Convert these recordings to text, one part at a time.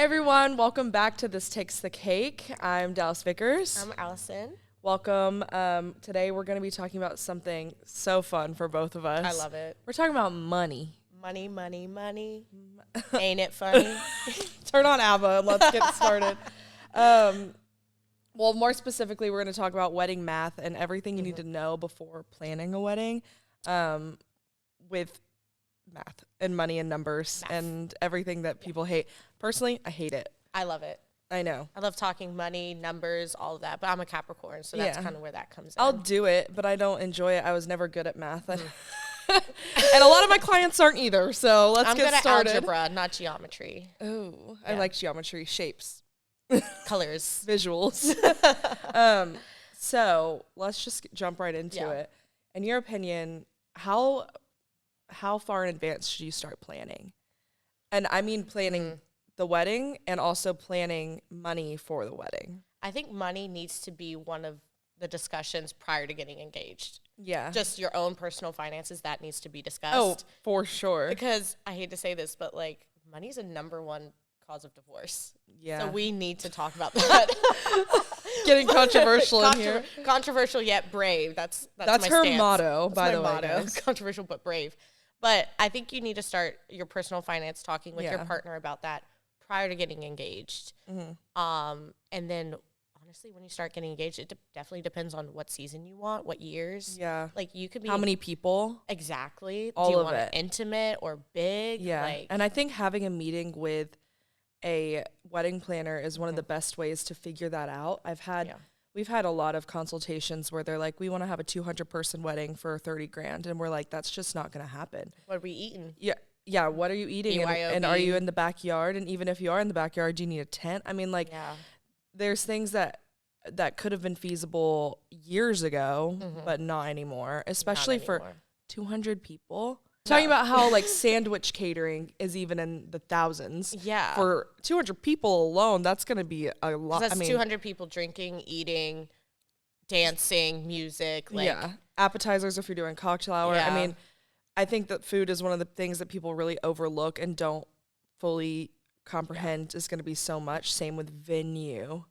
Hey everyone, welcome back to This Takes the Cake. I'm Dallas Vickers. I'm Allison. Welcome. Today we're going to be talking about something so fun for both of us. I love it. We're talking about money. Money, money, money. Ain't it funny? Turn on ABBA and let's get started. Well, more specifically, we're going to talk about wedding math and everything you need to know before planning a wedding with math and money and numbers and everything that people hate. Personally, I hate it. I love it. I know. I love talking money, numbers, all of that. But I'm a Capricorn, so that's kind of where that comes in. I'll do it, but I don't enjoy it. I was never good at math. And a lot of my clients aren't either, so let's get started. I'm good at algebra, not geometry. Oh, I like geometry, shapes. Colors. Visuals. So let's just jump right into it. In your opinion, how far in advance should you start planning? And I mean planning the wedding and also planning money for the wedding. I think money needs to be one of the discussions prior to getting engaged. Yeah. Just your own personal finances, that needs to be discussed. Oh, for sure. Because I hate to say this, but like money's a number one cause of divorce. Yeah. So we need to talk about that. Getting controversial in here. Controversial yet brave. That's my her stance. motto, That's by my the way. Motto. Guys. Controversial but brave. But I think you need to start your personal finance talking with your partner about that prior to getting engaged. And then honestly, when you start getting engaged, it definitely depends on what season you want, what years. Yeah. Like you could be how many people? Exactly. All Do you of want it. it intimate or big? Yeah. And I think having a meeting with a wedding planner is one of the best ways to figure that out. We've had a lot of consultations where they're like, we want to have a 200 person wedding for 30 grand. And we're like, that's just not going to happen. What are we eating? Yeah. Yeah. What are you eating? And are you in the backyard? And even if you are in the backyard, do you need a tent? I mean, like, there's things that could have been feasible years ago, but not anymore, especially for 200 people. Talking about how like sandwich catering is even in the thousands. Yeah. For 200 people alone, that's going to be a lot. That's 200 people drinking, eating, dancing, music. Like, appetizers if you're doing cocktail hour. Yeah. I mean, I think that food is one of the things that people really overlook and don't fully comprehend is going to be so much. Same with venue.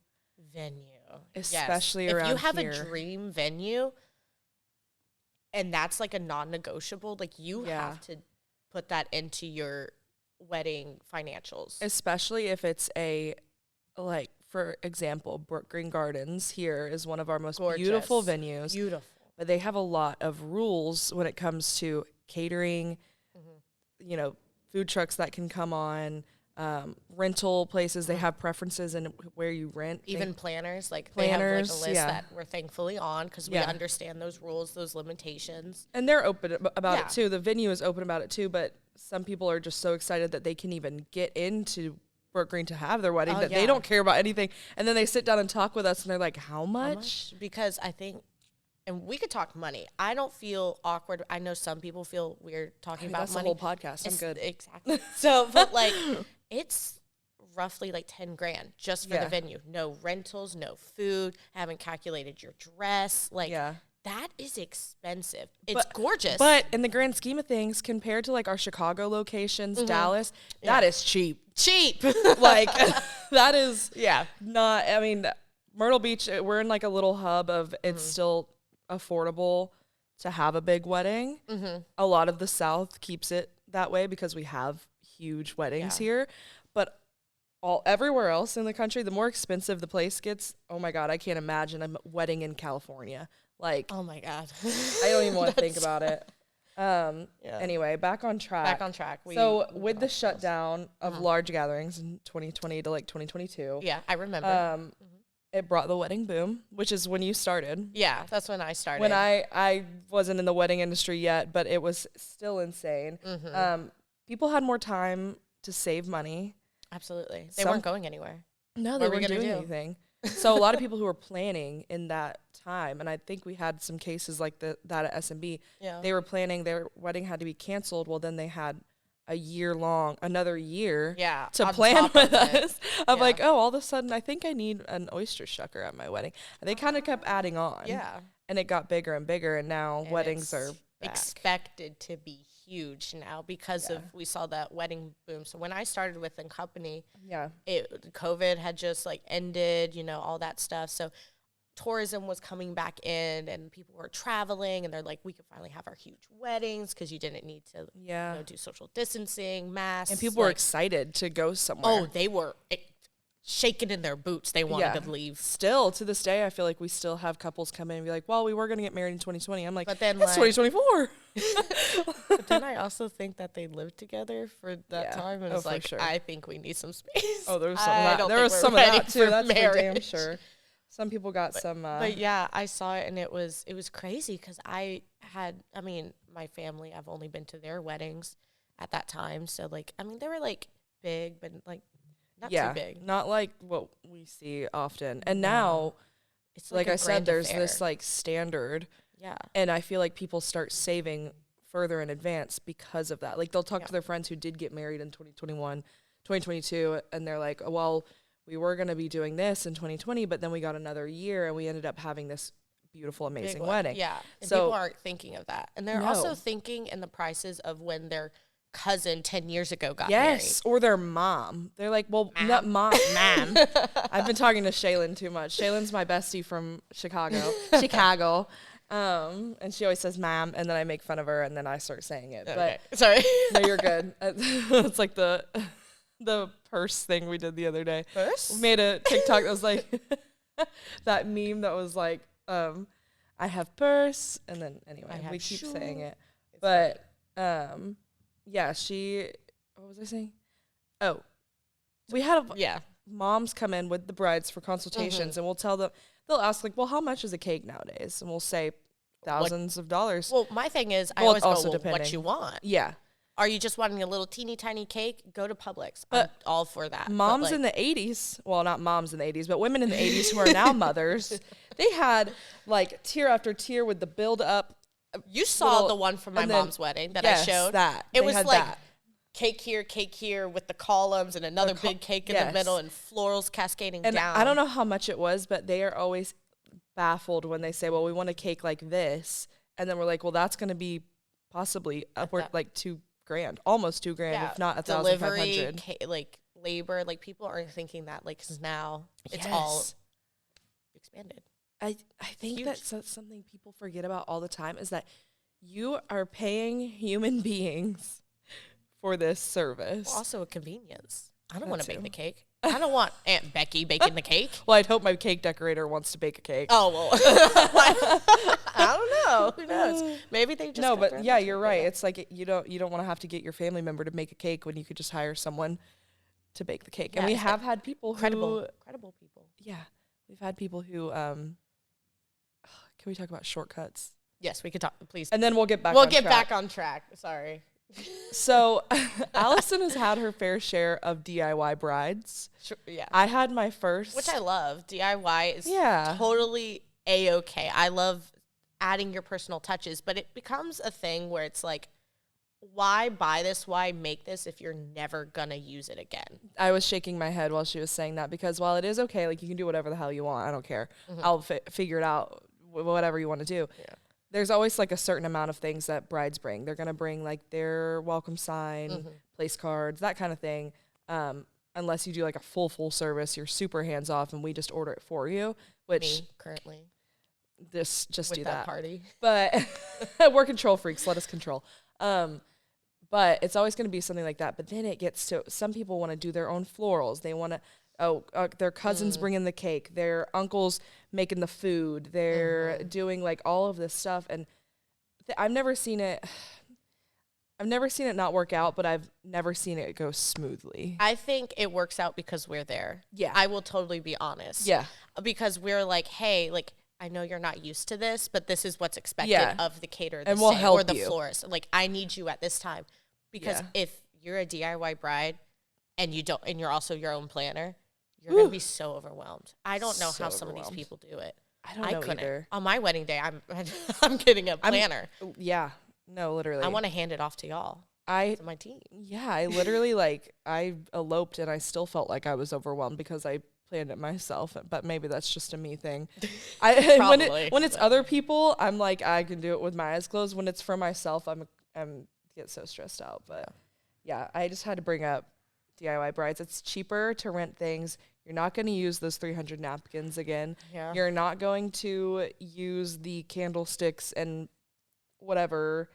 Especially around here. If you have a dream venue, and that's like a non-negotiable, like you have to put that into your wedding financials. Especially if it's like, for example, Brook Green Gardens here is one of our most beautiful venues. Beautiful. But they have a lot of rules when it comes to catering, food trucks that can come on, rental places. They have preferences in where you rent. Even planners, like they have like a list that we're thankfully on because we understand those rules, those limitations. And they're open about it too. The venue is open about it too, but some people are just so excited that they can even get into Brook Green to have their wedding they don't care about anything. And then they sit down and talk with us and they're like, how much? Because I think, and we could talk money. I don't feel awkward. I know some people feel weird talking about that's money. That's the whole podcast. I'm good. Exactly. So, but like, it's roughly like 10 grand just for the venue. No rentals, no food, haven't calculated your dress. Like, that is expensive. It's gorgeous. But in the grand scheme of things, compared to like our Chicago locations, Dallas, that is cheap. Like, that is not, I mean, Myrtle Beach, we're in like a little hub of it's still affordable to have a big wedding. A lot of the South keeps it that way because we have huge weddings here. But everywhere else in the country, the more expensive the place gets, oh my God, I can't imagine a wedding in California. Like, oh my God. I don't even want to think about it. Anyway, back on track. So with the shutdown of large gatherings in 2020 to like 2022. Yeah, I remember. It brought the wedding boom, which is when you started. Yeah, that's when I started. When I wasn't in the wedding industry yet, but it was still insane. People had more time to save money. Absolutely. They weren't going anywhere. No, they weren't doing anything. So a lot of people who were planning in that time, and I think we had some cases like that at SMB, they were planning, their wedding had to be canceled. Well, then they had another year to plan with us. Of like, oh, all of a sudden, I think I need an oyster shucker at my wedding. And they kind of kept adding on. Yeah. And it got bigger and bigger, and now weddings are expected to be huge now because of we saw that wedding boom. So when I started with the company, COVID had just like ended, you know, all that stuff. So tourism was coming back in and people were traveling and they're like, we could finally have our huge weddings because you didn't need to you know, do social distancing, masks. And people were excited to go somewhere. Oh, they were shaking in their boots. They wanted to leave. Still, to this day, I feel like we still have couples come in and be like, well, we were going to get married in 2020. I'm like, but then it's 2024. But then I also think that they lived together for that time. And it's like, sure. I think we need some space. Oh, there was some of that. There was some of that, too. That's for damn sure. Some people got some. But yeah, I saw it and it was crazy because my family, I've only been to their weddings at that time. So like, I mean, they were like big, but like not too big. Not like what we see often. And now, it's like I said, there's this like standard. Yeah. And I feel like people start saving further in advance because of that. Like they'll talk to their friends who did get married in 2021, 2022, and they're like, oh, well, we were going to be doing this in 2020, but then we got another year and we ended up having this beautiful, amazing wedding. Yeah. And so people aren't thinking of that. And they're also thinking in the prices of when their cousin 10 years ago got married. Or their mom. They're like, well, not mom. Ma'am. I've been talking to Shaylin too much. Shaylin's my bestie from Chicago. And she always says ma'am, and then I make fun of her, and then I start saying it. Okay. But sorry. No, you're good. It's like the purse thing we did the other day. Purse? We made a TikTok that was like that meme that was like, I have purse, and then anyway, we keep saying it. But yeah, what was I saying? Oh, we had moms come in with the brides for consultations, and we'll tell them, they'll ask like, well, how much is a cake nowadays? And we'll say thousands of dollars. Well, my thing is, I always go, what you want. Yeah. Are you just wanting a little teeny tiny cake? Go to Publix. I'm all for that. Moms in the 80s, well, not moms in the 80s, but women in the 80s who are now mothers, they had like tier after tier with the build up. You saw the one from my mom's wedding that I showed. It was like cake here with the columns and another big cake in the middle and florals cascading down. I don't know how much it was, but they are always baffled when they say, well, we want a cake like this. And then we're like, well, that's going to be possibly upward like $2,000, almost $2,000, if not $1,500. Delivery, like labor, like people aren't thinking that, like, because now it's all expanded. I think that's something people forget about all the time is that you are paying human beings for this service. Well, also a convenience. I don't want to bake the cake. I don't want Aunt Becky baking the cake. Well, I'd hope my cake decorator wants to bake a cake. Oh, well. I don't know. Who knows? Maybe they just... No, but yeah, you're right. It's like you don't want to have to get your family member to make a cake when you could just hire someone to bake the cake. And we have had people credible people. Yeah. We've had people who... can we talk about shortcuts? Yes, we could talk, please. And then we'll get back on track. Back on track. Sorry. So Allison has had her fair share of DIY brides. Sure, yeah. I had my first. Which I love. DIY is totally A-okay. I love adding your personal touches, but it becomes a thing where it's like, why buy this? Why make this if you're never going to use it again? I was shaking my head while she was saying that because while it is okay, like you can do whatever the hell you want. I don't care. I'll figure it out, whatever you want to do. Yeah. There's always like a certain amount of things that brides bring. They're going to bring like their welcome sign, place cards, that kind of thing. Unless you do like a full service, you're super hands off and we just order it for you, which me, currently just with do that party. But we're control freaks. Let us control. But it's always going to be something like that. But then it gets to, some people want to do their own florals. They want to, their cousins bringing the cake, their uncles making the food, they're doing like all of this stuff, and I've never seen it not work out, but I've never seen it go smoothly. I think it works out because we're there. Yeah, I will totally be honest. Yeah, because we're like, hey, like I know you're not used to this, but this is what's expected of the caterer, and we'll help or the you. Florist. Like I need you at this time, because if you're a DIY bride and you're also your own planner, you're going to be so overwhelmed. I don't know how some of these people do it. I don't know either. On my wedding day, I'm getting a planner. No, literally. I want to hand it off to y'all. To my team. Yeah, I literally I eloped and I still felt like I was overwhelmed because I planned it myself, but maybe that's just a me thing. When it's other people, I'm like, I can do it with my eyes closed. When it's for myself, I'm get so stressed out. But yeah, I just had to bring up DIY brides. It's cheaper to rent things. You're not going to use those 300 napkins again. Yeah. You're not going to use the candlesticks and whatever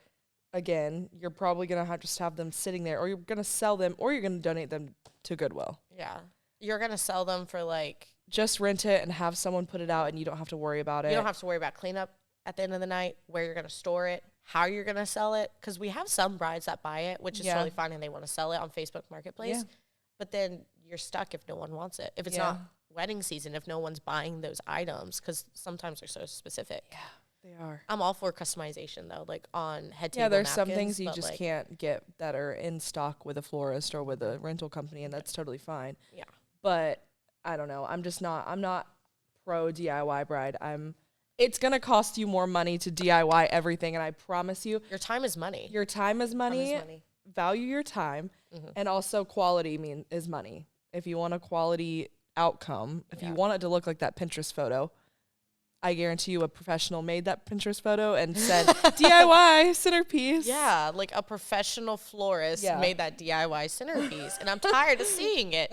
again. You're probably going to just have them sitting there, or you're going to sell them, or you're going to donate them to Goodwill. Yeah. You're going to sell them for like... Just rent it and have someone put it out, and you don't have to worry about it. You don't have to worry about cleanup at the end of the night, where you're going to store it, how you're going to sell it. Because we have some brides that buy it, which is totally fine, and they want to sell it on Facebook Marketplace. Yeah. But then you're stuck if no one wants it. If it's not wedding season, if no one's buying those items, because sometimes they're so specific. Yeah, they are. I'm all for customization, though, like on head table. Yeah, there's napkins, some things you just can't get that are in stock with a florist or with a rental company, and that's totally fine. Yeah. But I don't know. I'm not pro DIY bride. It's going to cost you more money to DIY everything, and I promise you. Your time is money. Your time is money. Value your time, and also quality is money. If you want a quality outcome, if you want it to look like that Pinterest photo, I guarantee you a professional made that Pinterest photo and said DIY centerpiece. Yeah, like a professional florist made that DIY centerpiece, and I'm tired of seeing it.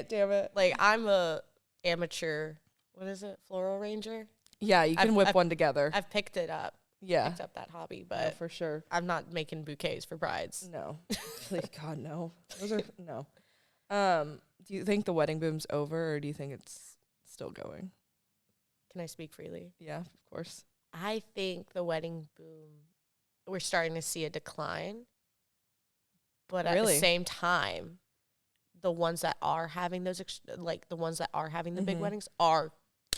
Damn it. Like, I'm a amateur, what is it, floral ranger? Yeah, you can whip one together. I've picked it up. Yeah. Picked up that hobby, but for sure. I'm not making bouquets for brides. No. Please, God, no. Those are, no. Do you think the wedding boom's over, or do you think it's still going? Can I speak freely? Yeah, of course. I think the wedding boom, we're starting to see a decline. But at the same time, the ones that are having those, the big weddings are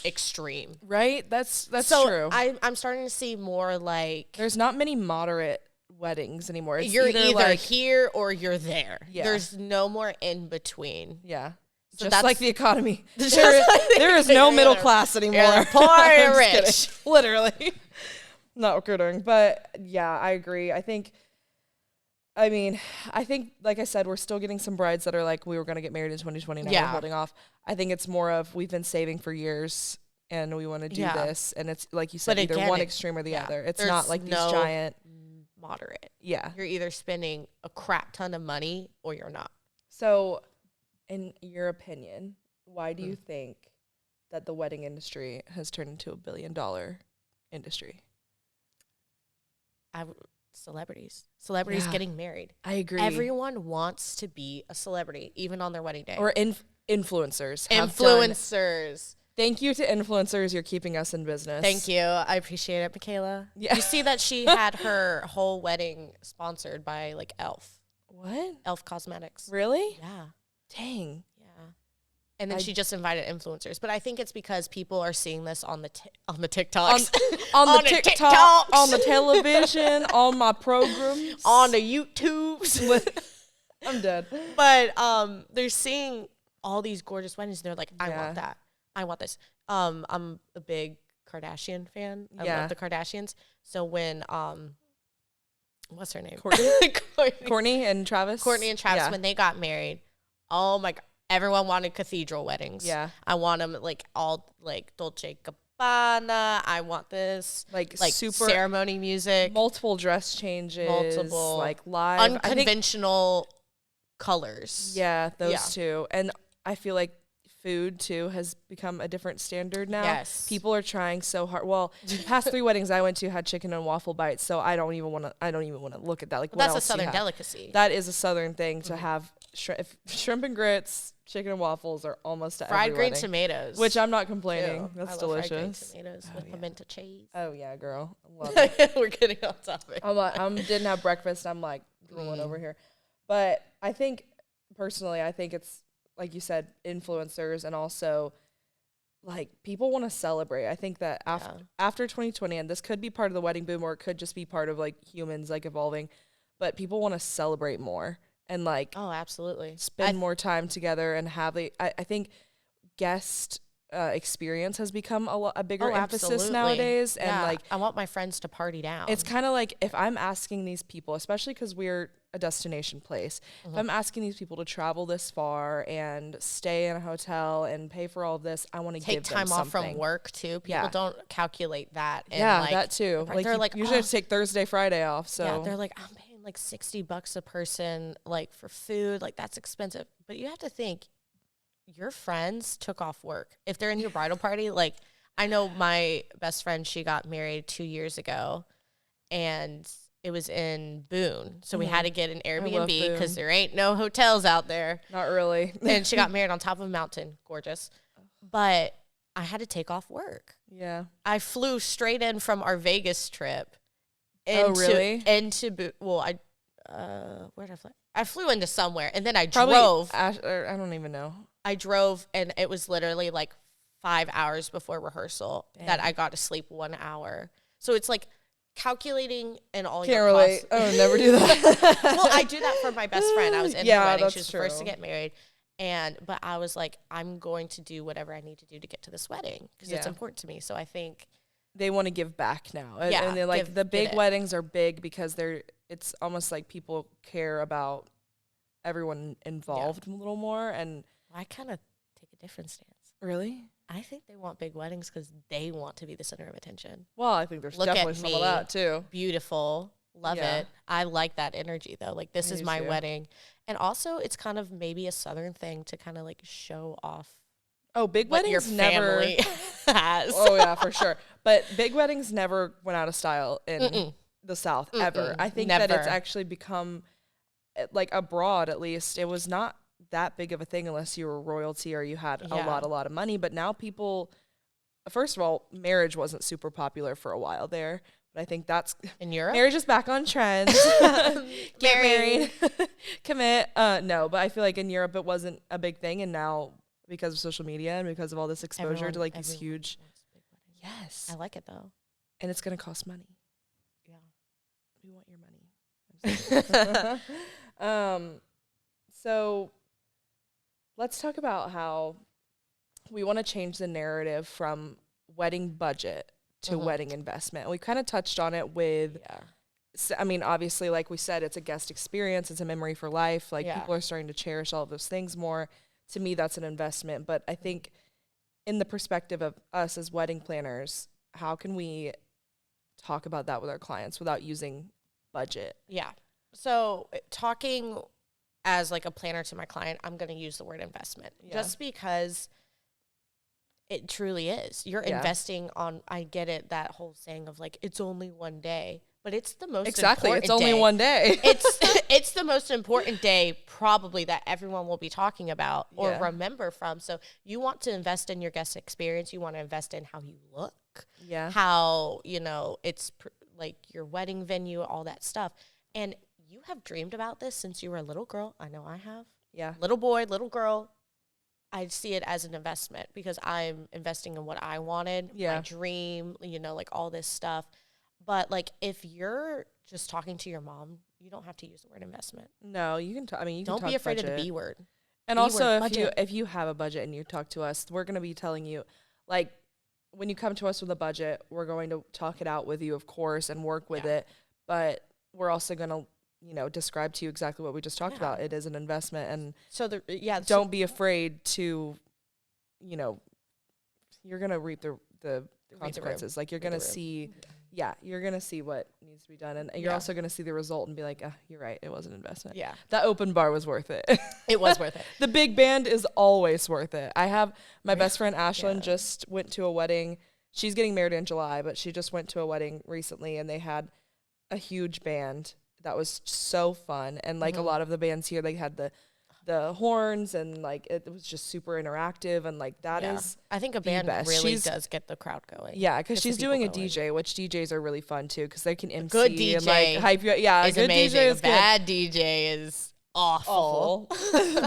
extreme. Right? That's so true. I'm starting to see more like... There's not many moderate weddings anymore. You're either like here or you're there. Yeah. There's no more in between. Yeah. So just like the economy. There is no middle class anymore. Poor and rich. Literally. Not kidding. But yeah, I agree. I think, like I said, we're still getting some brides that are like, we were going to get married in 2020. Now we're holding off. I think it's more of, we've been saving for years and we want to do this. And it's like you said, but either again, one extreme or the other. It's not like these giant. Moderate. Yeah. You're either spending a crap ton of money or you're not. So, in your opinion, why do you think that the wedding industry has turned into $1 billion industry? Celebrities getting married. I agree. Everyone wants to be a celebrity, even on their wedding day. Or influencers. Thank you to influencers. You're keeping us in business. Thank you. I appreciate it, Michaela. Yeah. You see that she had her whole wedding sponsored by like Elf. What? Elf Cosmetics. Really? Yeah. Dang. Yeah. And then she just invited influencers. But I think it's because people are seeing this on the TikToks. On the TikTok, on the television, on my programs. On the YouTubes. I'm dead. But they're seeing all these gorgeous weddings. And they're like, I want that. I want this. I'm a big Kardashian fan. I love the Kardashians. So when what's her name? Courtney and Travis. When they got married, oh my God, everyone wanted cathedral weddings. Yeah. I want them like all like Dolce Gabbana. I want this like super ceremony music, multiple dress changes, like live, unconventional colors. Yeah, those two. And I feel like food too has become a different standard now. Yes. People are trying so hard. Well, the past 3 weddings I went to had chicken and waffle bites, so I don't even want to look at that. Like, that's a Southern delicacy. That is a Southern thing to have shrimp and grits, chicken and waffles are almost at fried every green wedding, tomatoes, which I'm not complaining. Ew. That's I love delicious. Fried green tomatoes with pimento cheese. Oh yeah, girl, love it. We're getting off topic. Didn't have breakfast. I'm like drooling over here, but I think personally, it's like you said, influencers, and also like people want to celebrate. I think that after 2020, and this could be part of the wedding boom, or it could just be part of like humans like evolving, but people want to celebrate more and like absolutely spend more time together and have I think guest experience has become a bigger emphasis absolutely. nowadays. And Yeah. like, I want my friends to party down. it's kind of like if I'm asking these people, especially because we're a destination place, if I'm asking these people to travel this far and stay in a hotel and pay for all of this, I want to give them time off something. from work too. People don't calculate that. And that too. Like, they're like, usually have to take Thursday, Friday off. So yeah, they're like, I'm paying like $60 a person, like for food, like that's expensive. But you have to think, your friends took off work. If they're in your bridal party, like I know my best friend, she got married 2 years ago, and it was in Boone. So we had to get an Airbnb because there ain't no hotels out there. Not really. And she got married on top of a mountain. Gorgeous. But I had to take off work. Yeah. I flew straight in from our Vegas trip. Really? Into Boone. Well, where did I fly? I flew into somewhere, and then I drove. I don't even know. I drove, and it was literally like 5 hours before rehearsal that I got to sleep 1 hour. So it's like calculating and all your costs. Oh, never do that. Well, I do that for my best friend. I was in her wedding. She was the first to get married. But I was like, I'm going to do whatever I need to do to get to this wedding because it's important to me. So I think they want to give back now. Yeah, and they're like, the big weddings are big because it's almost like people care about everyone involved a little more. And I kind of take a different stance. Really? I think they want big weddings because they want to be the center of attention. Well, I think there's definitely some of that too. Beautiful. Love it. I like that energy though. Like, this is my wedding. And also it's kind of maybe a Southern thing to kind of like show off. Oh, big weddings your family has. Oh yeah, for sure. But big weddings never went out of style in the South ever. I think that it's actually become, like abroad at least, it was not that big of a thing unless you were royalty or you had a lot of money. But now people, first of all, marriage wasn't super popular for a while there. But I think that's in Europe. Marriage is back on trend. Get married, commit. No, but I feel like in Europe it wasn't a big thing, and now because of social media and because of all this exposure to like these huge. Yes, I like it though, and it's gonna cost money. Yeah, we want your money. So let's talk about how we want to change the narrative from wedding budget to wedding investment. And we kind of touched on it with, I mean, obviously, like we said, it's a guest experience. It's a memory for life. Like people are starting to cherish all of those things more. To me, that's an investment. But I think in the perspective of us as wedding planners, how can we talk about that with our clients without using budget? Yeah. So talking as like a planner to my client, I'm going to use the word investment just because it truly is. You're investing on, I get it, that whole saying of like, it's only one day, but it's the most important it's only one day. It's the most important day probably that everyone will be talking about or remember from. So you want to invest in your guest experience. You want to invest in how you look, how, it's like your wedding venue, all that stuff. And you have dreamed about this since you were a little girl. I know I have. Yeah. Little boy, little girl. I see it as an investment because I'm investing in what I wanted, my dream, like all this stuff. But like, if you're just talking to your mom, you don't have to use the word investment. No, you can. Don't be afraid of the B word. And also, if you have a budget and you talk to us, we're going to be telling you, like, when you come to us with a budget, we're going to talk it out with you, of course, and work with it. But we're also going to, describe to you exactly what we just talked about. It is an investment. And so don't be afraid to, you're going to reap the consequences. Like, you're going to see, you're going to see what needs to be done. And you're also going to see the result and be like, you're right. It was an investment. Yeah. That open bar was worth it. It was worth it. The big band is always worth it. I have my best friend Ashlyn just went to a wedding. She's getting married in July, but she just went to a wedding recently, and they had a huge band that was so fun. And like a lot of the bands here, they had the horns, and like it was just super interactive, and like that is I think a band really does get the crowd going. Yeah, because she's doing a DJ, which DJs are really fun too, because they can MC good DJ and like hype you. Yeah, is good amazing. DJ is bad DJ is awful.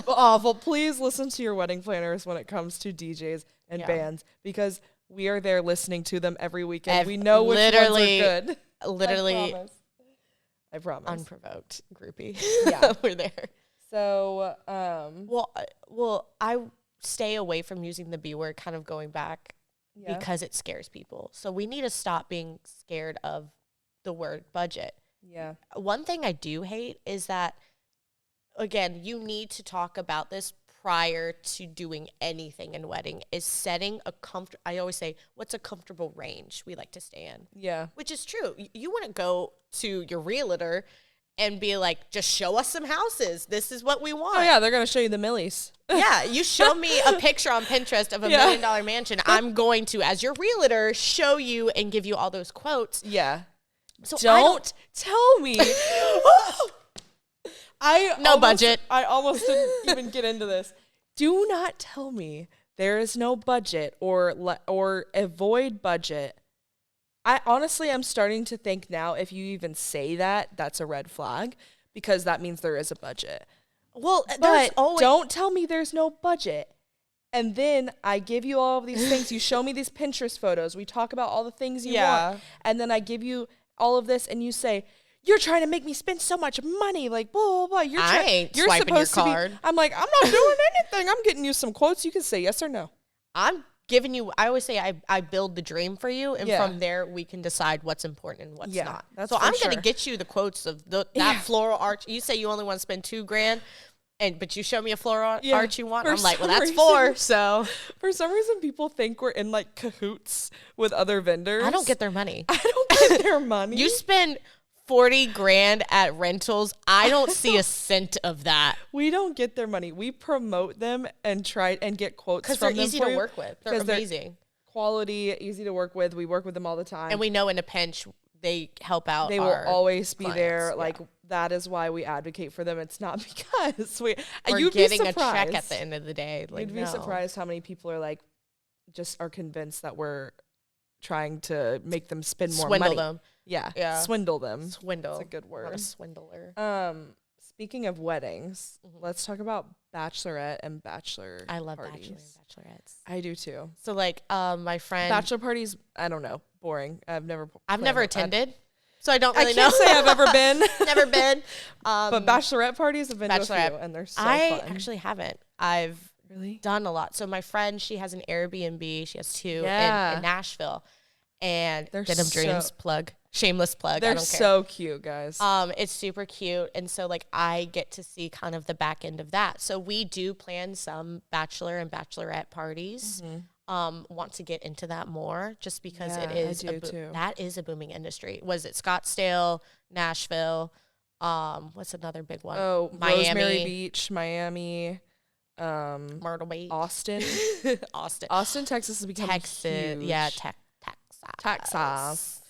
Awful. Please listen to your wedding planners when it comes to DJs and bands, because we are there listening to them every weekend. We know which ones are good. Literally, I promise. Unprovoked groupie. Yeah, we're there. So, stay away from using the B word, kind of going back, because it scares people. So we need to stop being scared of the word budget. Yeah. One thing I do hate is that, again, you need to talk about this prior to doing anything in wedding, is setting a I always say, what's a comfortable range we like to stay in? Yeah. Which is true. You wouldn't go to your realtor and be like, just show us some houses. This is what we want. Oh, yeah, they're going to show you the millies. Yeah, you show me a picture on Pinterest of $1 million mansion. I'm going to, as your realtor, show you and give you all those quotes. Yeah. So don't tell me. Budget. I almost didn't even get into this. Do not tell me there is no budget or avoid budget. I honestly am starting to think now, if you even say that, that's a red flag, because that means there is a budget. Well, but don't tell me there's no budget. And then I give you all of these things. You show me these Pinterest photos. We talk about all the things you want. And then I give you all of this and you say, you're trying to make me spend so much money, like blah, blah, blah. You're swiping your card. I'm like, I'm not doing anything. I'm getting you some quotes. You can say yes or no. I'm giving you, I always say I build the dream for you, and from there we can decide what's important and what's not. So I'm going to get you the quotes of that floral arch. You say you only want to spend $2,000, but you show me a floral arch you want. I'm like, well, that's $4,000. So for some reason, people think we're in like cahoots with other vendors. I don't get their money. I don't get their money. You spend $40,000 at rentals. I don't see a cent of that. We don't get their money. We promote them and try and get quotes from them. Because they're easy to work with. They're amazing. Quality, easy to work with. We work with them all the time. And we know in a pinch, they help out. They will always be clients. there. Like, that is why we advocate for them. It's not because we're getting a check at the end of the day. Like, you'd be surprised how many people are like, just are convinced that we're trying to make them spend more money. Them. Yeah. Swindle them. Swindle. That's a good word. Not a swindler. Speaking of weddings, let's talk about bachelorette and bachelor I love parties. bachelor and bachelorettes. I do too. So like my friend, bachelor parties, I don't know, boring. I've never attended. So I don't really know. I can't say I've ever been. Never been. But bachelorette parties have been to a few, and they're so fun. I actually haven't. I've really done a lot. So my friend, she has an Airbnb. She has 2 in Nashville. And they're Denim Dreams plug. Shameless plug. They're I don't care. so cute, guys. It's super cute. And so like I get to see kind of the back end of that. So we do plan some bachelor and bachelorette parties. Want to get into that more just because it is that is a booming industry. Was it Scottsdale, Nashville? What's another big one? Oh, Miami. Rosemary Beach, Miami, Myrtle Beach, Austin. Austin, Texas is becoming huge. Yeah, Texas.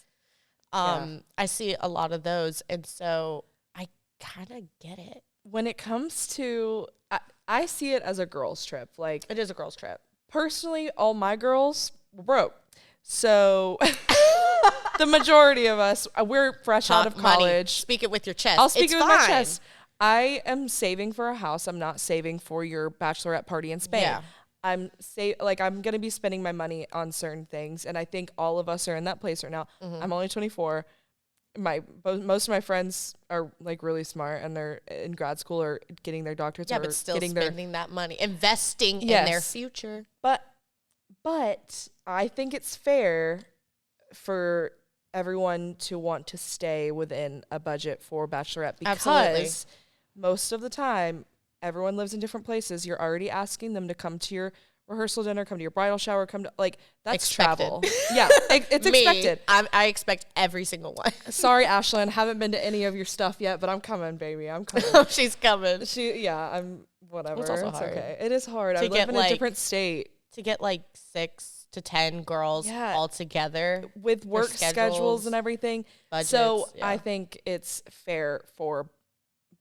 I see a lot of those, and so I kind of get it. When it comes to, I see it as a girls' trip. Like, it is a girls' trip. Personally, all my girls were broke. So the majority of us, we're fresh out of college. Money. Speak it with your chest. I'll speak it with my chest. I am saving for a house. I'm not saving for your bachelorette party in Spain. Yeah. I'm going to be spending my money on certain things, and I think all of us are in that place right now. I'm only 24. Most of my friends are like really smart, and they're in grad school or getting their doctorates. Yeah, but still spending that money, investing in their future. But I think it's fair for everyone to want to stay within a budget for bachelorette, because most of the time everyone lives in different places. You're already asking them to come to your rehearsal dinner, come to your bridal shower, come to, like, that's expected. Travel. Yeah, it's expected. I expect every single one. Sorry, Ashlyn, haven't been to any of your stuff yet, but I'm coming, baby. I'm coming. She's coming. I'm whatever. It's hard. Okay. It is hard. I live in a different state. To get like 6 to 10 girls all together with work schedules and everything. Budgets, so I think it's fair for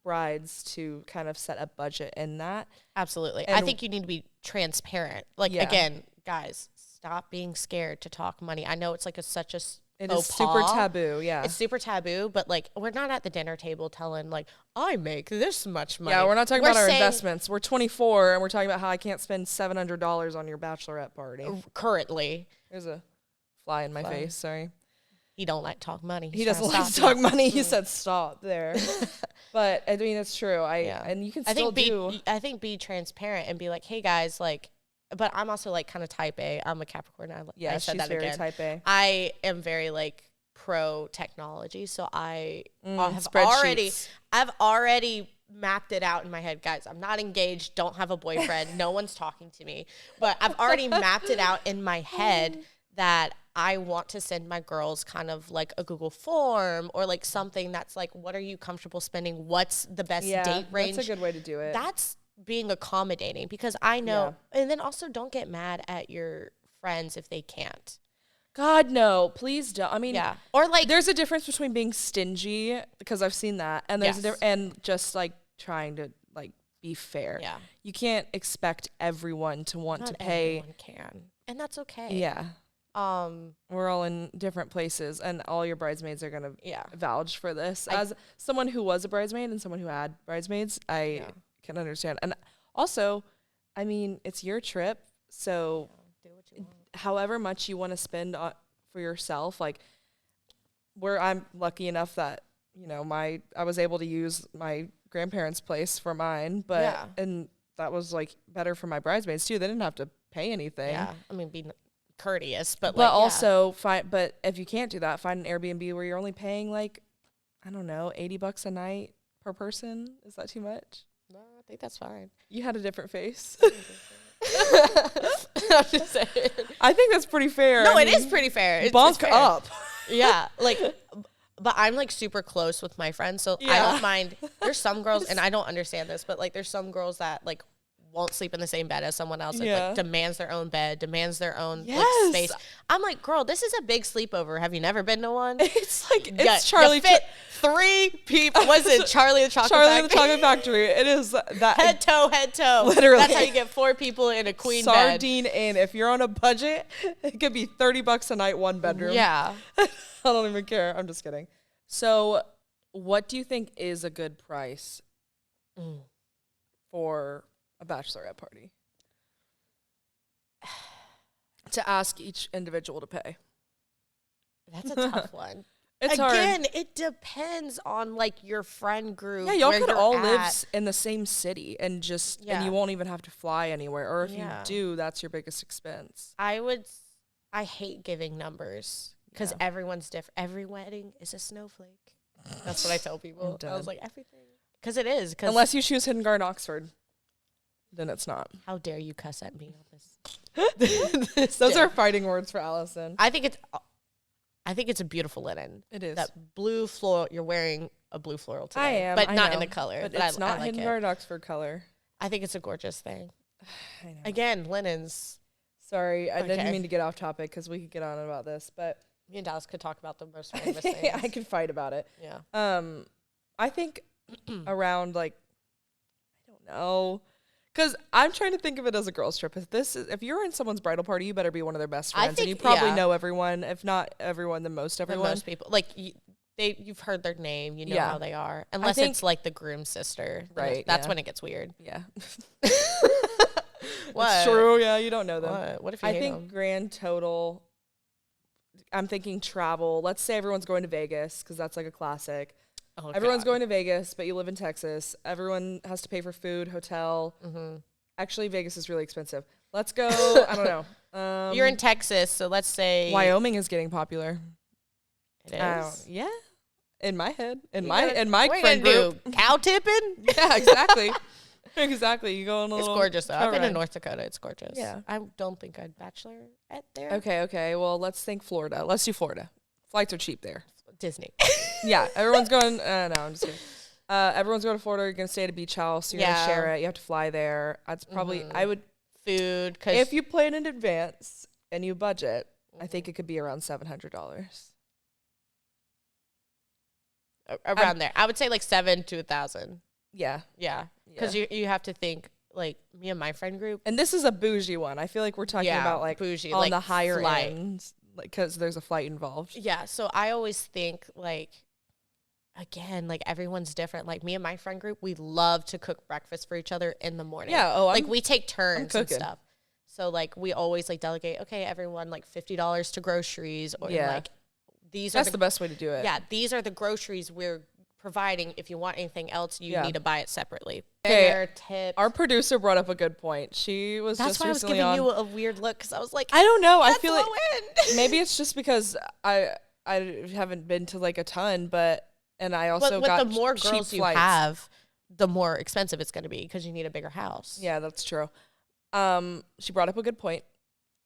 brides to kind of set a budget in that. Absolutely. And I think you need to be transparent. Like, again, guys, stop being scared to talk money. I know it's like such a it is super taboo. Yeah, it's super taboo, but like, we're not at the dinner table telling like, I make this much money. Yeah, we're not talking about our investments. We're 24 and we're talking about how I can't spend $700 on your bachelorette party. Currently. There's a fly in my face. Sorry. He don't like talk money. He doesn't like to talk money. He said stop there. But I mean, it's true. And you can still I think be transparent and be like, hey guys, like, but I'm also like kind of type A. I'm a Capricorn. I said she's that very again. type A. I am very like pro technology, so I've already mapped it out in my head, guys. I'm not engaged, don't have a boyfriend, no one's talking to me, but I've already mapped it out in my head that I want to send my girls kind of like a Google form or like something that's like, what are you comfortable spending? What's the best date range? That's a good way to do it. That's being accommodating, because I know, and then also don't get mad at your friends if they can't. God, no, please don't. I mean, or like, there's a difference between being stingy, because I've seen that, and there's and just like trying to like be fair. Yeah, you can't expect everyone to want to pay. Everyone can, and that's okay. Yeah. We're all in different places, and all your bridesmaids are gonna vouch for this. As someone who was a bridesmaid and someone who had bridesmaids, I can understand. And also, I mean, it's your trip, so do what you want. However much you want to spend for yourself, like I'm lucky enough that, you know, I was able to use my grandparents' place for mine, but and that was like better for my bridesmaids too. They didn't have to pay anything. Yeah, I mean, be courteous, but like, also but if you can't do that, find an Airbnb where you're only paying like, I don't know, $80 a night per person. Is that too much? No, I think that's fine. You had a different face. I'm just saying. I think that's pretty fair. No, it is pretty fair. It's fair. Up. Yeah, like, but I'm like super close with my friends, so I don't mind. There's some girls, and I don't understand this, but like, there's some girls that like won't sleep in the same bed as someone else. Yeah. Like, demands their own bed, demands their own like, space. I'm like, girl, this is a big sleepover. Have you never been to one? It's like, it's Charlie. You fit 3 people. Was it Charlie the Chocolate Charlie Factory? the Chocolate Factory. It is that. Head toe. Literally. That's how you get 4 people in a queen Sardine bed. in. If you're on a budget, it could be $30 a night, 1 bedroom. Yeah. I don't even care. I'm just kidding. So what do you think is a good price for a bachelorette party? To ask each individual to pay. That's a tough one. It's Again, hard. it depends on like your friend group. Yeah, y'all could all live in the same city and just and you won't even have to fly anywhere. Or if you do, that's your biggest expense. I hate giving numbers because everyone's different. Every wedding is a snowflake. That's what I tell people. I was like, everything. Because it is. Unless you choose Hidden Garden Oxford, then it's not. How dare you cuss at me on this? Those are fighting words for Allison. I think it's a beautiful linen. It is. That blue floral. You're wearing a blue floral today. I am. But not in the color. But it's not Hidden Garden Oxford color. I think it's a gorgeous thing. I know. Again, linens. Sorry, I didn't mean to get off topic because we could get on about this, but me and Dallas could talk about the most famous things. I could fight about it. Yeah. I think around like, I don't know. Because I'm trying to think of it as a girls' trip. If you're in someone's bridal party, you better be one of their best friends, and you probably know everyone. If not everyone, then most everyone. Most people, like you've heard their name, you know how they are. Unless it's like the groom's sister, right? That's when it gets weird. Yeah, what? It's true. Yeah, you don't know them. What if you? I think grand total. I'm thinking travel. Let's say everyone's going to Vegas because that's like a classic. Oh, everyone's going to Vegas, but you live in Texas. Everyone has to pay for food, hotel. Mm-hmm. Actually, Vegas is really expensive. Let's go. I don't know. You're in Texas, so let's say Wyoming is getting popular. It is. Yeah. In my head, in my friend group, cow tipping. Yeah, exactly. Exactly. You go on a little. It's gorgeous though. I've been in North Dakota. It's gorgeous. Yeah. I don't think I'd bachelor at there. Okay. Well, let's think Florida. Let's do Florida. Flights are cheap there. Disney. Yeah, everyone's going. No, I'm just kidding. Everyone's going to Florida. You're gonna stay at a beach house. You're gonna share it. You have to fly there. That's probably I would food. Cause if you plan in advance and you budget, I think it could be around $700. Around there, I would say like 7 to 1,000. Yeah. Because you have to think like me and my friend group. And this is a bougie one. I feel like we're talking about like bougie, on like the higher flight. end, like because there's a flight involved. Yeah. So I always think like. Again, like everyone's different. Like me and my friend group, we love to cook breakfast for each other in the morning. Yeah. Like we take turns and stuff. So like we always like delegate. Okay, everyone like $50 to groceries, or like that's the best way to do it. Yeah, these are the groceries we're providing. If you want anything else, you need to buy it separately. Okay, tip. Our producer brought up a good point. She was That's just why I was recently giving on. you a weird look because I was like, I don't know. I that's feel like low end. maybe it's just because I haven't been to like a ton, but I also got the more cheap girls you flights. have, the more expensive it's going to be because you need a bigger house. Yeah, that's true. She brought up a good point.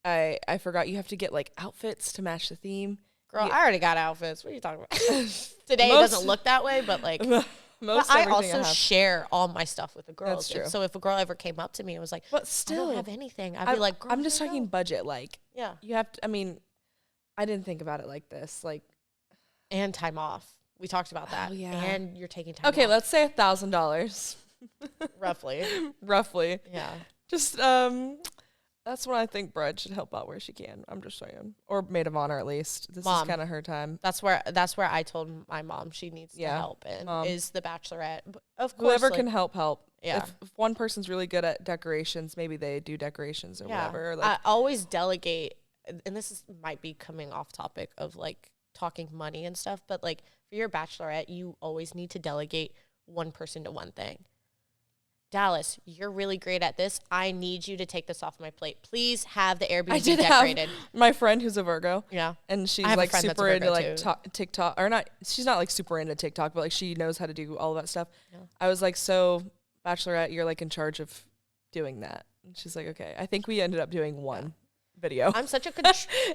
I forgot you have to get like outfits to match the theme. Girl, I already got outfits. What are you talking about? Today it doesn't look that way, but like but I also share all my stuff with the girls. That's true. So if a girl ever came up to me and was like, but still, I don't have anything, I'd be like, girl, I'm just talking budget. Like, yeah, you have to. I mean, I didn't think about it like this. Like, and time off. We talked about that. Oh, yeah. And you're taking time. Okay, off. let's say $1,000. Roughly. Yeah. Just that's when I think Brad should help out where she can. I'm just saying, or maid of honor at least. This is kind of her time. That's where I told my mom she needs to help and is the bachelorette. Of course, whoever can help. Yeah. If one person's really good at decorations, maybe they do decorations or whatever. Or like, I always delegate, and might be coming off topic of like talking money and stuff, but like for your bachelorette, you always need to delegate one person to one thing. Dallas, you're really great at this. I need you to take this off my plate. Please have the Airbnb decorated. Have my friend who's a Virgo. Yeah. And she's like super into like TikTok, or not, she's not like super into TikTok, but like she knows how to do all of that stuff. Yeah. I was like, so bachelorette, you're like in charge of doing that. And she's like, okay. I think we ended up doing one video. I'm such a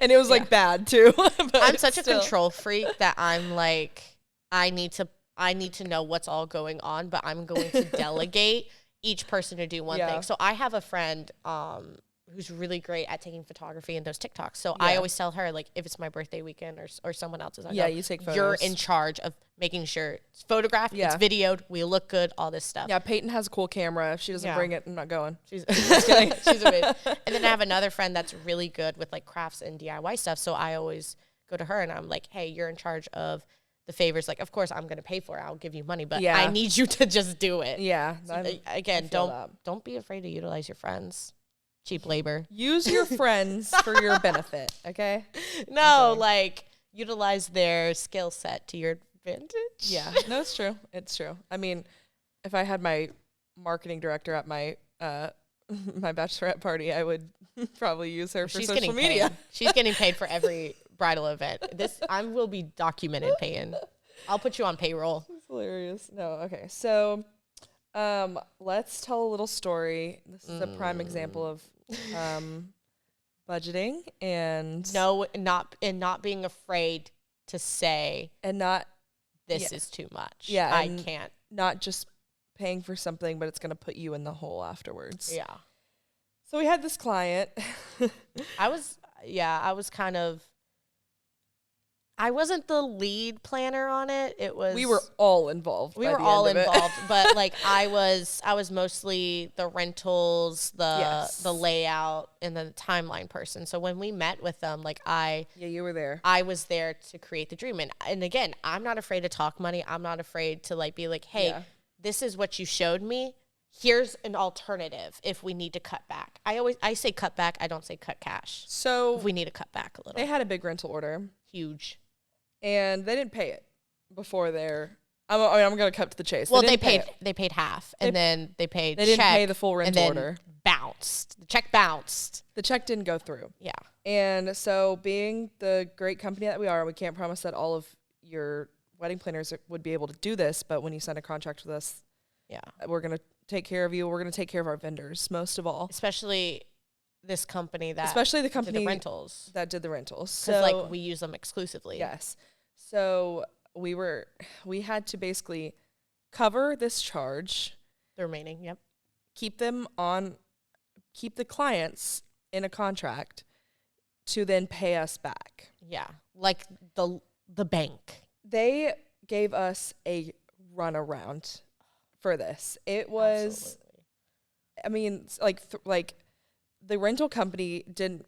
and it was like bad too. I'm such a control freak that I'm like, I need to know what's all going on, but I'm going to delegate each person to do one thing. So I have a friend who's really great at taking photography and does TikToks. So I always tell her, like, if it's my birthday weekend or someone else's, you take photos. You're in charge of making sure it's photographed, it's videoed, we look good, all this stuff. Yeah, Peyton has a cool camera. If she doesn't bring it, I'm not going. She's kidding. She's amazing. And then I have another friend that's really good with like crafts and DIY stuff. So I always go to her and I'm like, hey, you're in charge of the favors. Like, of course I'm going to pay for it. I'll give you money, but I need you to just do it. Yeah. So, again, don't be afraid to utilize your friends. Cheap labor. Use your friends for your benefit. Okay. No, like utilize their skill set to your advantage. Yeah. No, it's true. It's true. I mean, if I had my marketing director at my my bachelorette party, I would probably use her for social media. She's getting paid for every bridal event. I will be documented paying. I'll put you on payroll. That's hilarious. No, okay. So, let's tell a little story. This is a prime example of budgeting and not being afraid to say this is too much. Yeah, I can't. Not just paying for something, but it's going to put you in the hole afterwards. Yeah. So we had this client. I wasn't the lead planner on it. We were all involved. But like I was mostly the rentals, the layout, and the timeline person. So when we met with them, like you were there. I was there to create the dream. And again, I'm not afraid to talk money. I'm not afraid to like be like, hey, this is what you showed me. Here's an alternative if we need to cut back. I say cut back. I don't say cut cash. So if we need to cut back a little. They had a big rental order. Huge. And they didn't pay it before their. I'm going to cut to the chase. Well, they paid half, and then they paid. They didn't pay the full rental order. Bounced. The check bounced. The check didn't go through. Yeah. And so, being the great company that we are, we can't promise that all of your wedding planners would be able to do this. But when you sign a contract with us, we're going to take care of you. We're going to take care of our vendors most of all, especially this company that did the rentals. So like we use them exclusively. Yes. So we had to basically cover this charge, the remaining, keep the clients in a contract to then pay us back. Yeah. Like the bank. They gave us a runaround for this. It was absolutely. I mean, like the rental company didn't.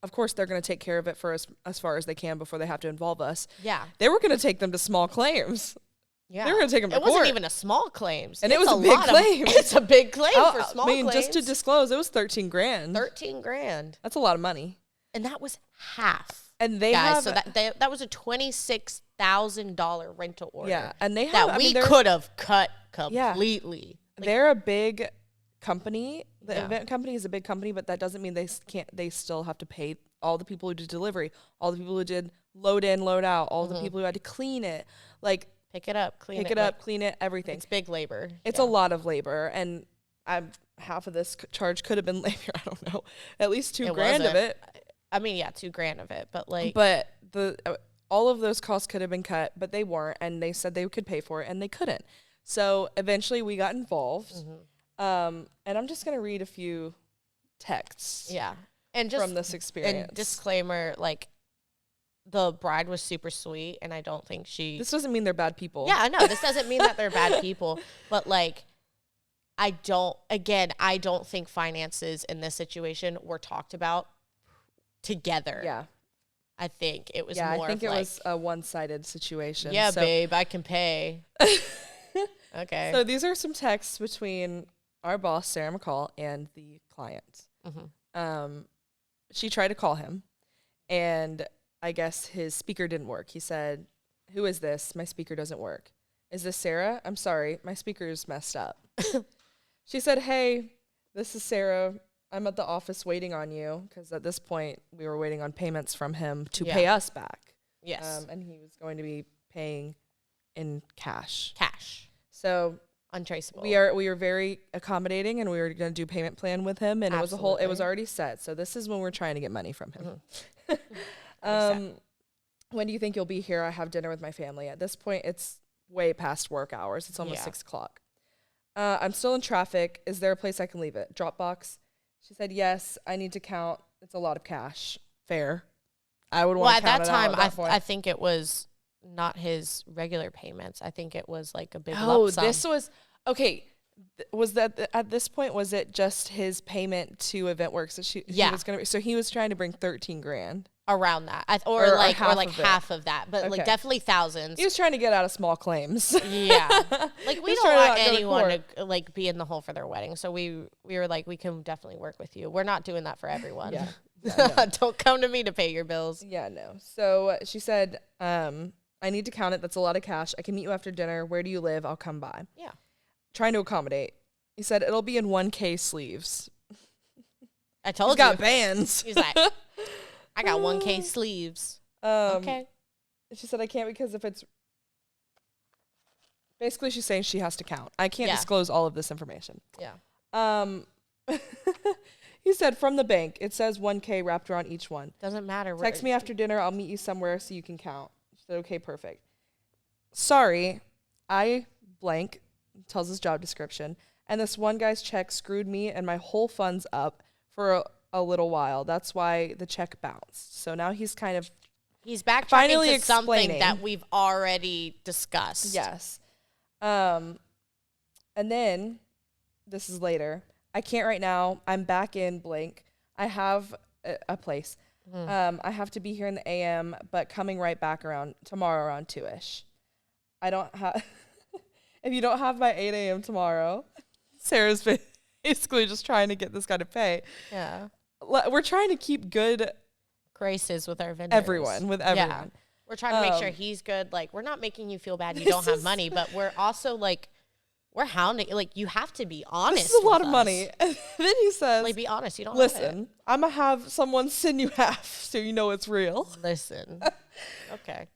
Of course, they're going to take care of it for as far as they can before they have to involve us. Yeah. They were going to take them to small claims. Yeah. They were going to take them to court. It wasn't even a small claims. And it was a big claim. It's a big claim for small claims. I mean, just to disclose, it was $13,000. $13,000. That's a lot of money. And that was half. And they so that was a $26,000 rental order. Yeah. And they we could have cut completely. they're a big company. The event company is a big company, but that doesn't mean they still have to pay all the people who did delivery, all the people who did load in, load out, all the people who had to clean it, like pick it up, clean it, everything. It's big labor. It's a lot of labor, and half of this charge could have been labor. I don't know, at least $2,000 of it. I mean, yeah, $2,000 of it, but all of those costs could have been cut, but they weren't, and they said they could pay for it, and they couldn't. So eventually, we got involved. And I'm just gonna read a few texts. Yeah, and just from this experience. And disclaimer, like, the bride was super sweet, and I don't think This doesn't mean they're bad people. Yeah, I know. This doesn't mean that they're bad people, but like, I don't think finances in this situation were talked about together. Yeah. I think it was more I think it was a one-sided situation. Yeah, babe, I can pay. Okay. So these are some texts between our boss, Sarah McCall, and the client. She tried to call him, and I guess his speaker didn't work. He said, "Who is this? My speaker doesn't work. Is this Sarah? I'm sorry, my speaker's messed up." She said, "Hey, this is Sarah. I'm at the office waiting on you," because at this point we were waiting on payments from him to pay us back. Yes. And he was going to be paying in cash. So untraceable. We were very accommodating, and we were going to do payment plan with him, and it was already set. So this is when we're trying to get money from him. When do you think you'll be here? I have dinner with my family. At this point, it's way past work hours. It's almost 6 o'clock. I'm still in traffic. Is there a place I can leave it? Dropbox. She said, yes, I need to count. It's a lot of cash. Fair. I would want to count it out at that time. I think it was not his regular payments. I think it was like a big lump sum. This was, okay. Was that, at this point, was it just his payment to EventWorks that he was going to, so he was trying to bring $13,000. Around that, or half of that, but like definitely thousands. He was trying to get out of small claims. Yeah, like we don't want anyone to like be in the hole for their wedding. So we were like, we can definitely work with you. We're not doing that for everyone. Yeah, no. Don't come to me to pay your bills. Yeah, no. So she said, I need to count it. That's a lot of cash. I can meet you after dinner. Where do you live? I'll come by. Yeah. Trying to accommodate. He said it'll be in 1K sleeves. I told He's got bands. He's like, I got 1K sleeves. Okay. She said I can't because if it's basically she's saying she has to count. I can't disclose all of this information. Yeah. He said from the bank it says 1K wrapped around each one. Doesn't matter. Text me after dinner. I'll meet you somewhere so you can count. She said okay, perfect. Sorry, I blank tells his job description, and this one guy's check screwed me and my whole funds up for a little while. That's why the check bounced. So now he's backtracking to something that we've already discussed. Yes. And then this is later. I can't right now. I'm back in blank. I have a place. I have to be here in the AM, but coming right back tomorrow around 2ish. I don't have if you don't have by 8 a.m. tomorrow, Sarah's basically just trying to get this guy to pay. Yeah. We're trying to keep good graces with our vendors. Everyone. Yeah. We're trying to make sure he's good. Like, we're not making you feel bad you don't have money, but we're also like, we're hounding. Like, you have to be honest. This is a lot of money. And then he says, like, be honest. You don't listen, I'm going to have someone send you half so you know it's real. Listen. Okay.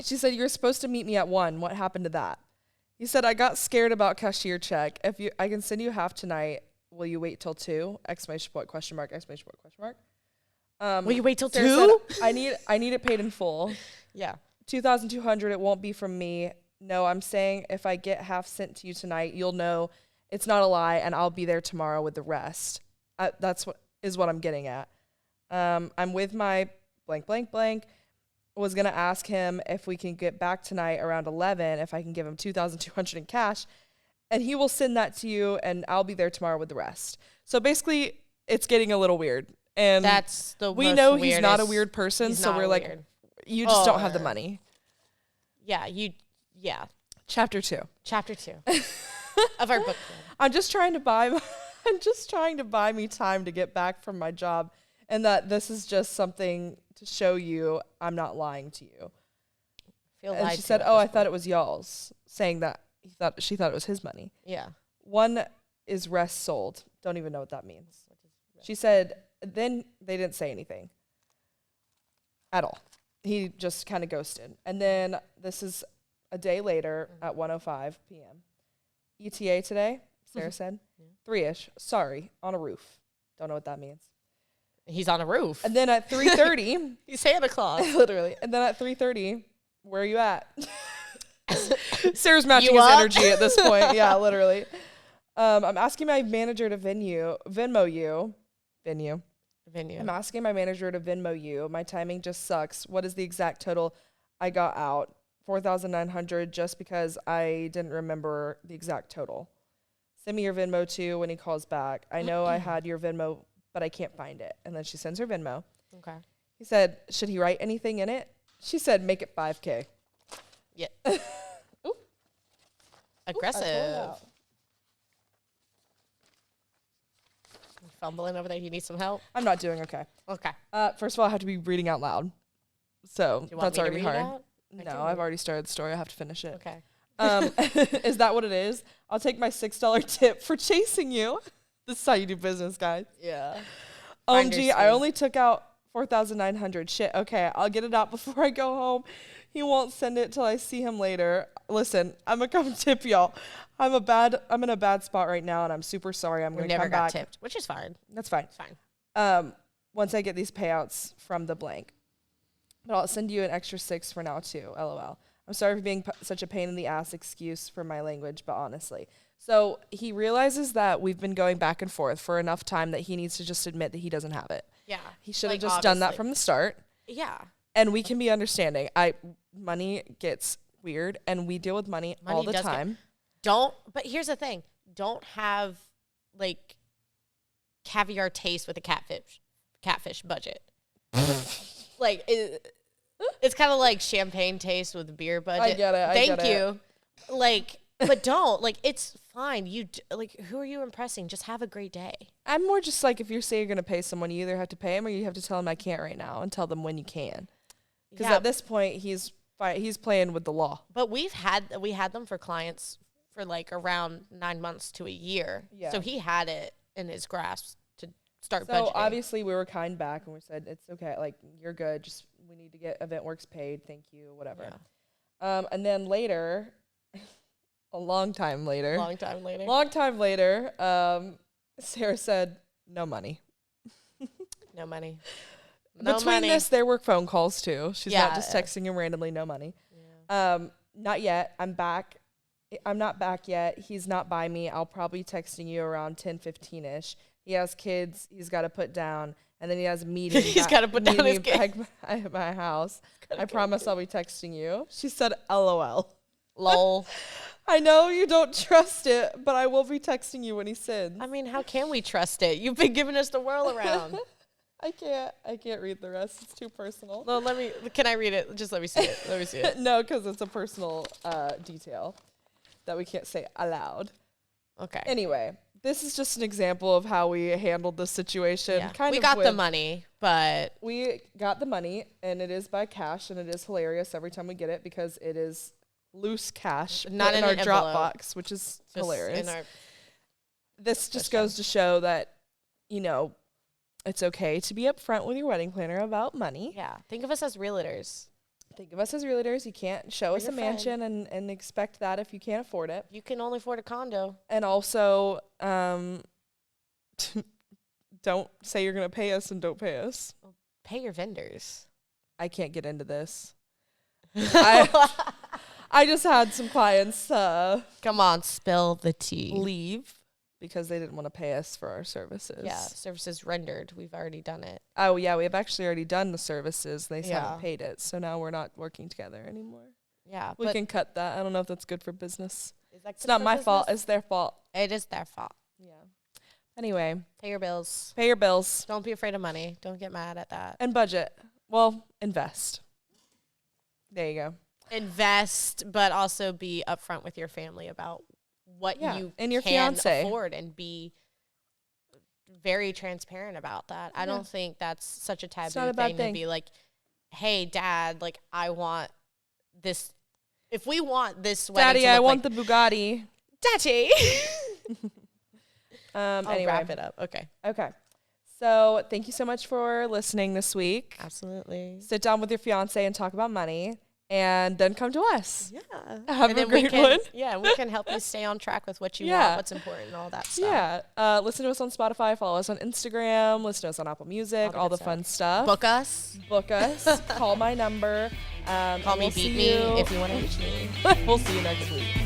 She said, you're supposed to meet me at 1. What happened to that? He said, I got scared about cashier check. I can send you half tonight. Will you wait till 2? Exclamation point, question mark, exclamation point, question mark. Will you wait till Sarah 2? Said, I need it paid in full. Yeah. $2,200. It won't be from me. No, I'm saying if I get half sent to you tonight, you'll know it's not a lie, and I'll be there tomorrow with the rest. That's what I'm getting at. I'm with my blank, blank, blank. Was going to ask him if we can get back tonight around 11, if I can give him $2,200 in cash, and he will send that to you, and I'll be there tomorrow with the rest. So basically, it's getting a little weird. And that's the we know he's not a weird person, so we're like, you just don't have the money. Yeah, Chapter 2 of our book club. I'm just trying to buy me time to get back from my job, and that this is just something to show you I'm not lying to you. Feel and lied she said, I thought it was y'all's, saying that she thought it was his money. Yeah. One is rest sold. Don't even know what that means. She said, then they didn't say anything at all. He just kind of ghosted. And then this is a day later at 1:05 p.m. ETA today, Sarah said. 3-ish. Sorry, on a roof. Don't know what that means. He's on a roof. And then at 3:30. He's Santa Claus. Literally. And then at 3:30, where are you at? Sarah's matching his energy at this point. Yeah, literally. I'm asking my manager to Venmo you. I'm asking my manager to Venmo you. My timing just sucks. What is the exact total I got out? 4,900 just because I didn't remember the exact total. Send me your Venmo too when he calls back. I know I had your Venmo, but I can't find it. And then she sends her Venmo. Okay. He said, should he write anything in it? She said, make it 5K. Yeah. Aggressive. Fumbling over there. You need some help? I'm not doing okay. Okay. First of all, I have to be reading out loud. So that's already hard. No, I've already started the story. I have to finish it. Okay. Is that what it is? I'll take my $6 tip for chasing you. This is how you do business, guys. Yeah. OMG, I only took out 4,900. Shit. Okay, I'll get it out before I go home. He won't send it till I see him later. Listen, I'm gonna come tip y'all. I'm in a bad spot right now, and I'm super sorry. I'm gonna come back. Never got tipped, which is fine. That's fine. It's fine. Once I get these payouts from the blank, but I'll send you an extra 6 for now too. LOL. I'm sorry for being such a pain in the ass. Excuse for my language, but honestly. So he realizes that we've been going back and forth for enough time that he needs to just admit that he doesn't have it. Yeah. He should have just done that from the start. Yeah. And we can be understanding. Money gets weird, and we deal with money all the time. But here's the thing. Don't have, like, caviar taste with a catfish budget. Like, it's kind of like champagne taste with beer budget. I get it. Thank you. Like, but don't. Like, it's fine. Who are you impressing? Just have a great day. I'm more just like, if you're saying you're going to pay someone, you either have to pay him or you have to tell him I can't right now and tell them when you can. Because at this point, he's playing with the law. But we had them for clients for like around 9 months to a year. Yeah. So he had it in his grasp to start budgeting. So obviously we were kind back and we said, it's okay. Like, you're good. Just, we need to get EventWorks paid. Thank you. Whatever. Yeah. And then later, a long time later, Sarah said, no money. No money. Between this, there were phone calls too. She's not just texting him randomly, no money. Yeah. Not yet. I'm back. I'm not back yet. He's not by me. I'll probably texting you around 10:15ish. He has kids he's got to put down, and then he has a meeting. He's got to put down his kids at my house. I promise I'll be texting you. She said, LOL. Lol. I know you don't trust it, but I will be texting you when he sends. I mean, how can we trust it? You've been giving us the whirl around. I can't read the rest. It's too personal. No, can I read it? Just let me see it. No, because it's a personal detail that we can't say aloud. Okay. Anyway, this is just an example of how we handled the situation. Yeah. We got the money, but... We got the money, and it is by cash, and it is hilarious every time we get it because it is loose cash. Not in our envelope. Dropbox, which is just hilarious. This just goes to show that, it's okay to be upfront with your wedding planner about money. Yeah. Think of us as realtors. You can't show us a mansion and expect that if you can't afford it. You can only afford a condo. And also, don't say you're going to pay us and don't pay us. Well, pay your vendors. I can't get into this. I just had some clients come on, spill the tea. Leave because they didn't want to pay us for our services. Yeah, services rendered. We've already done it. Oh, yeah, we have actually already done the services. They haven't paid it, so now we're not working together anymore. Yeah. We can cut that. I don't know if that's good for business. It's not my fault. It's their fault. It is their fault. Yeah. Anyway. Pay your bills. Don't be afraid of money. Don't get mad at that. And budget. Well, invest. There you go. Invest, but also be upfront with your family about what you and your can fiance afford and be very transparent about that. I don't think that's such a taboo thing to be like, hey, Dad, like, I want this. If we want this wedding Daddy, I want the Bugatti. Daddy. I'll wrap it up. Okay. So thank you so much for listening this week. Absolutely. Sit down with your fiance and talk about money, and then come to us. Yeah. Have a great one. Yeah, we can help you stay on track with what you want, what's important, and all that stuff. Yeah. Listen to us on Spotify. Follow us on Instagram. Listen to us on Apple Music. All the fun stuff. Book us. Call my number. Call me, beat me if you want to reach me. We'll see you next week.